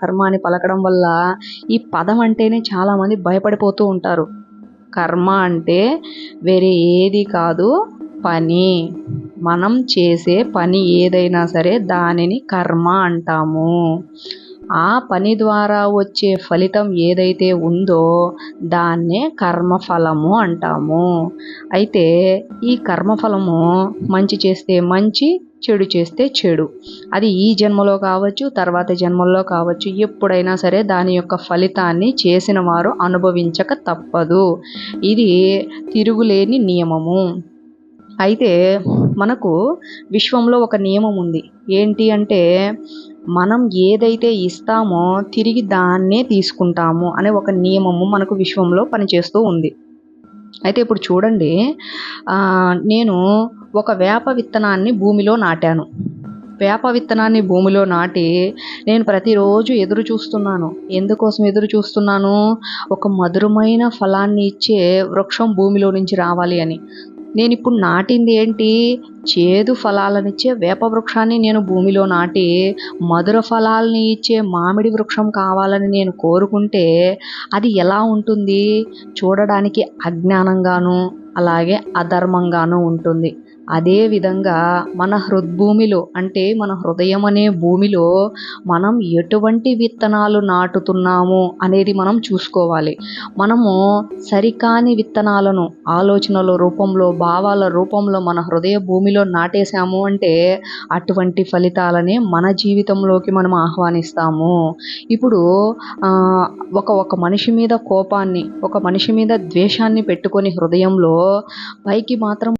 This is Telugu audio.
కర్మ అని పలకడం వల్ల ఈ పదం అంటేనే చాలామంది భయపడిపోతూ ఉంటారు. కర్మ అంటే వేరే ఏది కాదు, పని. మనం చేసే పని ఏదైనా సరే దానిని కర్మ అంటాము. ఆ పని ద్వారా వచ్చే ఫలితం ఏదైతే ఉందో దాన్నే కర్మఫలము అంటాము. అయితే ఈ కర్మఫలము మంచి చేస్తే మంచి, చెడు చేస్తే చెడు. అది ఈ జన్మలో కావచ్చు, తర్వాత జన్మల్లో కావచ్చు, ఎప్పుడైనా సరే దాని యొక్క ఫలితాన్ని చేసిన వారు అనుభవించక తప్పదు. ఇది తిరుగులేని నియమము. అయితే మనకు విశ్వంలో ఒక నియమం ఉంది. ఏంటి అంటే మనం ఏదైతే ఇస్తామో తిరిగి దాన్నే తీసుకుంటాము అనే ఒక నియమము మనకు విశ్వంలో పనిచేస్తూ ఉంది. అయితే ఇప్పుడు చూడండి, నేను ఒక వేప విత్తనాన్ని భూమిలో నాటాను. వేప విత్తనాన్ని భూమిలో నాటి నేను ప్రతిరోజు ఎదురు చూస్తున్నాను. ఎందుకోసం ఎదురు చూస్తున్నాను? ఒక మధురమైన ఫలాన్ని ఇచ్చే వృక్షం భూమిలో నుంచి రావాలి అని. నేను ఇప్పుడు నాటింది ఏంటి? చేదు ఫలాలనిచ్చే వేప వృక్షాన్ని నేను భూమిలో నాటి మధుర ఫలాల్ని ఇచ్చే మామిడి వృక్షం కావాలని నేను కోరుకుంటే అది ఎలా ఉంటుంది? చూడడానికి అజ్ఞానంగాను అలాగే అధర్మంగాను ఉంటుంది. అదేవిధంగా మన హృద్భూమిలో అంటే మన హృదయం అనే భూమిలో మనం ఎటువంటి విత్తనాలు నాటుతున్నాము అనేది మనం చూసుకోవాలి. మనము సరికాని విత్తనాలను ఆలోచనల రూపంలో, భావాల రూపంలో మన హృదయ భూమిలో నాటేశాము అంటే అటువంటి ఫలితాలనే మన జీవితంలోకి మనం ఆహ్వానిస్తాము. ఇప్పుడు ఒక మనిషి మీద కోపాన్ని, ఒక మనిషి మీద ద్వేషాన్ని పెట్టుకొని హృదయంలో పైకి మాత్రం